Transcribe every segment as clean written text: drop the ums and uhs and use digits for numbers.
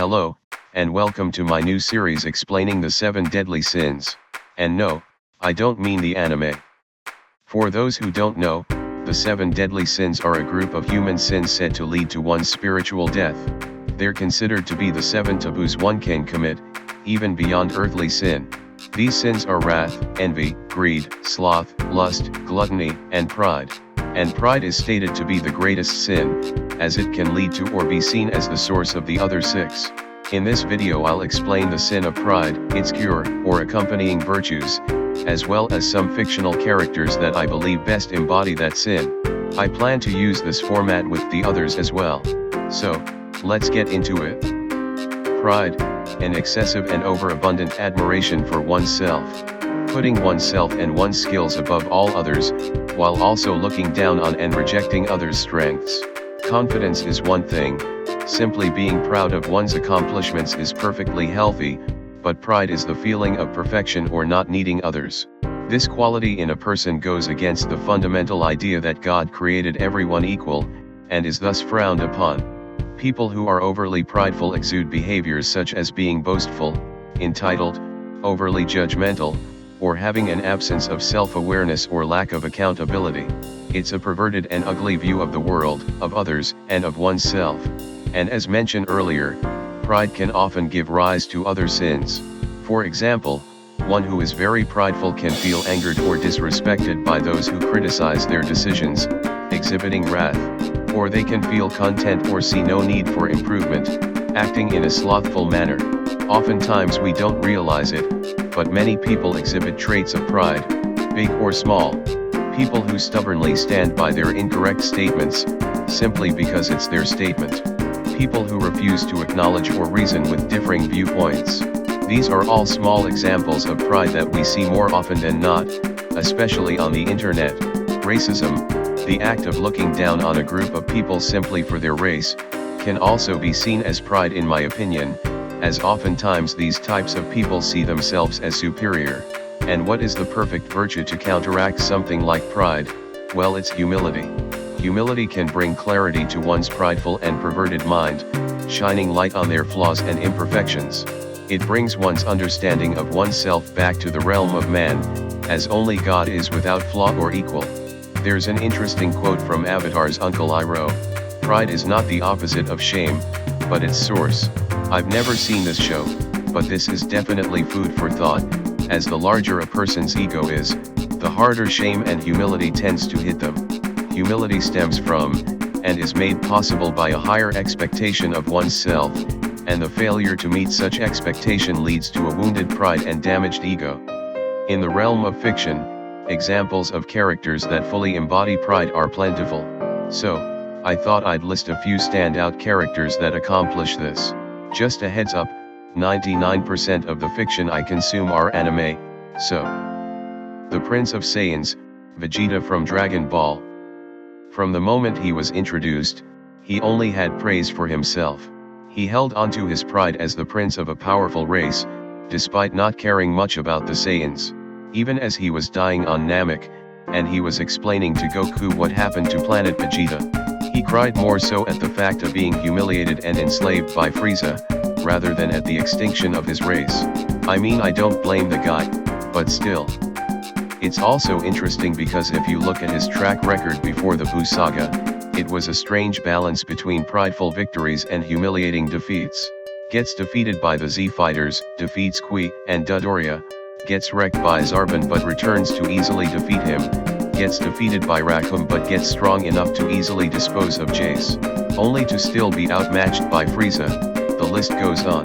Hello, and welcome to my new series explaining the 7 deadly sins. And no, I don't mean the anime. For those who don't know, the 7 deadly sins are a group of human sins said to lead to one's spiritual death. They're considered to be the 7 taboos one can commit, even beyond earthly sin. These sins are wrath, envy, greed, sloth, lust, gluttony, and pride. And pride is stated to be the greatest sin, as it can lead to or be seen as the source of the other 6. In this video I'll explain the sin of pride, its cure, or accompanying virtues, as well as some fictional characters that I believe best embody that sin. I plan to use this format with the others as well. So, let's get into it. Pride, an excessive and overabundant admiration for oneself. Putting oneself and one's skills above all others, while also looking down on and rejecting others' strengths. Confidence is one thing, simply being proud of one's accomplishments is perfectly healthy, but pride is the feeling of perfection or not needing others. This quality in a person goes against the fundamental idea that God created everyone equal, and is thus frowned upon. People who are overly prideful exude behaviors such as being boastful, entitled, overly judgmental, or having an absence of self-awareness or lack of accountability. It's a perverted and ugly view of the world, of others, and of oneself. And as mentioned earlier, pride can often give rise to other sins. For example, one who is very prideful can feel angered or disrespected by those who criticize their decisions, exhibiting wrath. Or they can feel content or see no need for improvement, acting in a slothful manner. Oftentimes we don't realize it, but many people exhibit traits of pride, big or small. People who stubbornly stand by their incorrect statements, simply because it's their statement. People who refuse to acknowledge or reason with differing viewpoints. These are all small examples of pride that we see more often than not, especially on the internet. Racism, the act of looking down on a group of people simply for their race, can also be seen as pride in my opinion, as oftentimes these types of people see themselves as superior. And what is the perfect virtue to counteract something like pride? Well, it's humility. Humility can bring clarity to one's prideful and perverted mind, shining light on their flaws and imperfections. It brings one's understanding of oneself back to the realm of man, as only God is without flaw or equal. There's an interesting quote from Avatar's Uncle Iroh: "Pride is not the opposite of shame, but its source." I've never seen this show, but this is definitely food for thought, as the larger a person's ego is, the harder shame and humility tends to hit them. Humility stems from, and is made possible by a higher expectation of oneself, and the failure to meet such expectation leads to a wounded pride and damaged ego. In the realm of fiction, examples of characters that fully embody pride are plentiful. So, I thought I'd list a few standout characters that accomplish this. Just a heads up, 99% of the fiction I consume are anime, so. The Prince of Saiyans, Vegeta from Dragon Ball. From the moment he was introduced, he only had praise for himself. He held onto his pride as the prince of a powerful race, despite not caring much about the Saiyans. Even as he was dying on Namek, and he was explaining to Goku what happened to planet Vegeta, he cried more so at the fact of being humiliated and enslaved by Frieza, rather than at the extinction of his race. I mean, I don't blame the guy, but still. It's also interesting because if you look at his track record before the Buu saga, it was a strange balance between prideful victories and humiliating defeats. Gets defeated by the Z fighters, defeats Kui and Dodoria, gets wrecked by Zarbon but returns to easily defeat him, gets defeated by Rakum but gets strong enough to easily dispose of Jace, only to still be outmatched by Frieza. The list goes on.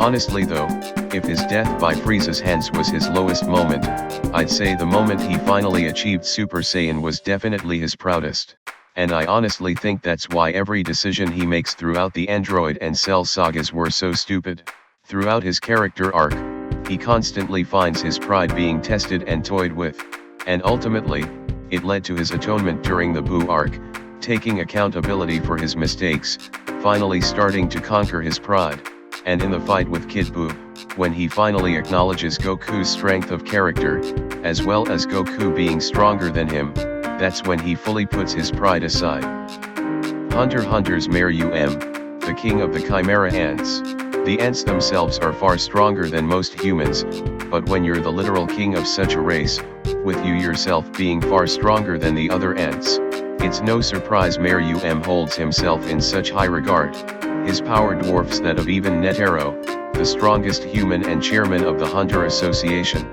Honestly though, if his death by Frieza's hands was his lowest moment, I'd say the moment he finally achieved Super Saiyan was definitely his proudest. And I honestly think that's why every decision he makes throughout the Android and Cell sagas were so stupid. Throughout his character arc, he constantly finds his pride being tested and toyed with. And ultimately, it led to his atonement during the Buu arc, taking accountability for his mistakes, finally starting to conquer his pride. And in the fight with Kid Buu, when he finally acknowledges Goku's strength of character, as well as Goku being stronger than him, that's when he fully puts his pride aside. Hunter x Hunter's Mayor the king of the Chimera Ants. The ants themselves are far stronger than most humans, but when you're the literal king of such a race, with you yourself being far stronger than the other ants, it's no surprise Mayor holds himself in such high regard. His power dwarfs that of even Netero, the strongest human and chairman of the Hunter Association.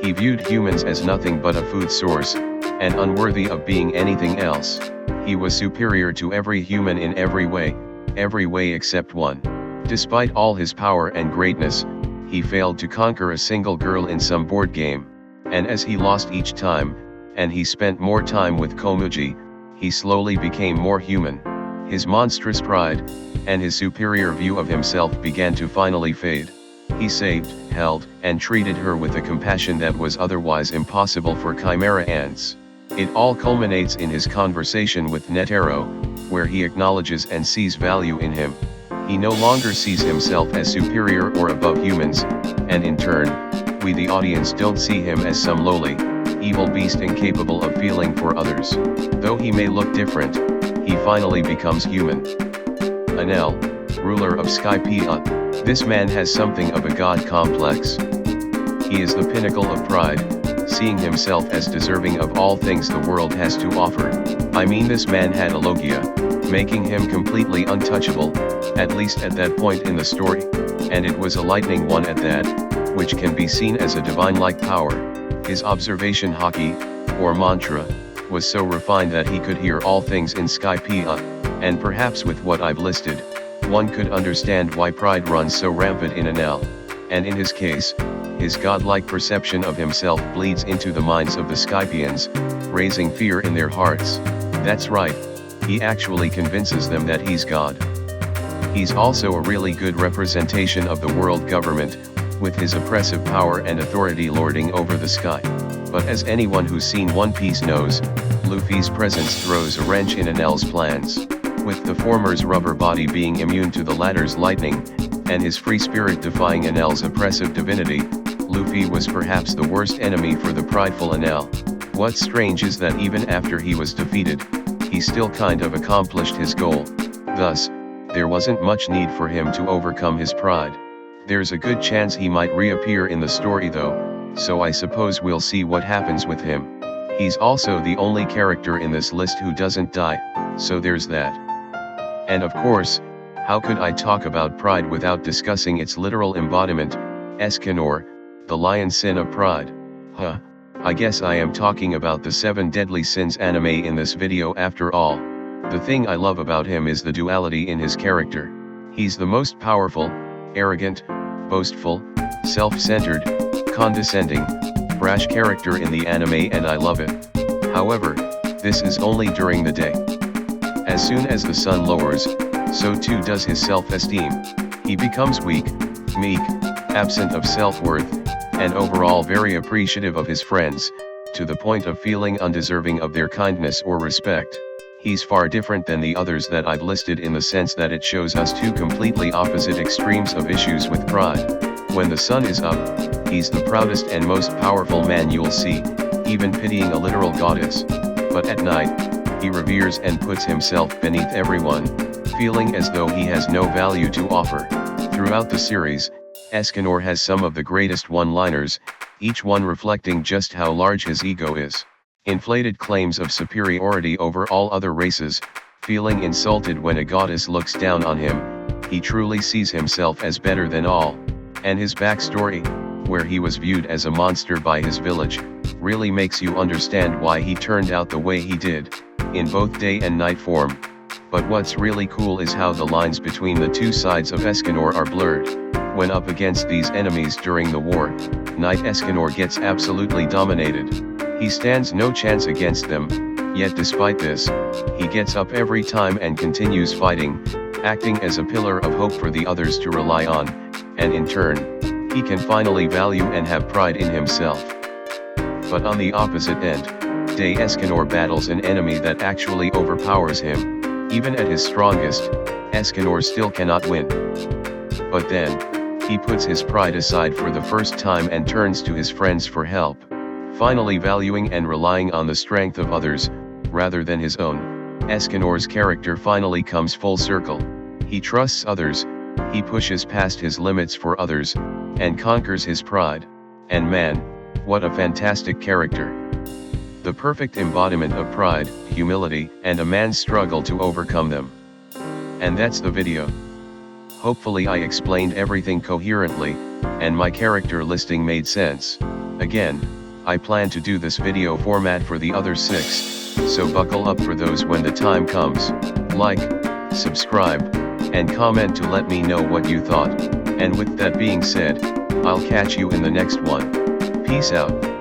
He viewed humans as nothing but a food source, and unworthy of being anything else. He was superior to every human in every way except one. Despite all his power and greatness, he failed to conquer a single girl in some board game, and as he lost each time, and he spent more time with Komuji, he slowly became more human. His monstrous pride, and his superior view of himself began to finally fade. He saved, held, and treated her with a compassion that was otherwise impossible for chimera ants. It all culminates in his conversation with Netero, where he acknowledges and sees value in him. He no longer sees himself as superior or above humans, and in turn, we the audience don't see him as some lowly, evil beast incapable of feeling for others. Though he may look different, he finally becomes human. Enel, ruler of Skypiea. This man has something of a god complex. He is the pinnacle of pride, seeing himself as deserving of all things the world has to offer. I mean, this man had a logia, making him completely untouchable, at least at that point in the story, and it was a lightning one at that, which can be seen as a divine-like power. His observation haki, or mantra, was so refined that he could hear all things in Skypiea, and perhaps with what I've listed, one could understand why pride runs so rampant in Enel, and in his case, his godlike perception of himself bleeds into the minds of the Skypians, raising fear in their hearts. That's right, he actually convinces them that he's God. He's also a really good representation of the world government, with his oppressive power and authority lording over the sky. But as anyone who's seen One Piece knows, Luffy's presence throws a wrench in Enel's plans. With the former's rubber body being immune to the latter's lightning, and his free spirit defying Enel's oppressive divinity, Luffy was perhaps the worst enemy for the prideful Enel. What's strange is that even after he was defeated, he still kind of accomplished his goal. Thus, there wasn't much need for him to overcome his pride. There's a good chance he might reappear in the story though, so I suppose we'll see what happens with him. He's also the only character in this list who doesn't die, so there's that. And of course, how could I talk about pride without discussing its literal embodiment, Escanor, the lion sin of pride? I guess I am talking about the 7 Deadly Sins anime in this video after all. The thing I love about him is the duality in his character. He's the most powerful, arrogant, boastful, self-centered, condescending, brash character in the anime, and I love it. However, this is only during the day. As soon as the sun lowers, so too does his self-esteem. He becomes weak, meek, absent of self-worth, and overall very appreciative of his friends, to the point of feeling undeserving of their kindness or respect. He's far different than the others that I've listed in the sense that it shows us two completely opposite extremes of issues with pride. When the sun is up, he's the proudest and most powerful man you'll see, even pitying a literal goddess. But at night, he reveres and puts himself beneath everyone, feeling as though he has no value to offer. Throughout the series, Escanor has some of the greatest one-liners, each one reflecting just how large his ego is. Inflated claims of superiority over all other races, feeling insulted when a goddess looks down on him, he truly sees himself as better than all. And his backstory, where he was viewed as a monster by his village, really makes you understand why he turned out the way he did, in both day and night form. But what's really cool is how the lines between the two sides of Escanor are blurred. When up against these enemies during the war, Knight Escanor gets absolutely dominated. He stands no chance against them, yet despite this, he gets up every time and continues fighting, acting as a pillar of hope for the others to rely on, and in turn, he can finally value and have pride in himself. But on the opposite end, Day Escanor battles an enemy that actually overpowers him. Even at his strongest, Escanor still cannot win. But then, he puts his pride aside for the first time and turns to his friends for help. Finally valuing and relying on the strength of others, rather than his own, Escanor's character finally comes full circle. He trusts others, He pushes past his limits for others, and conquers his pride. And man, what a fantastic character. The perfect embodiment of pride, humility, and a man's struggle to overcome them. And that's the video. Hopefully I explained everything coherently, and my character listing made sense. Again, I plan to do this video format for the other 6, so buckle up for those when the time comes. Like, subscribe, and comment to let me know what you thought. And with that being said, I'll catch you in the next one. Peace out.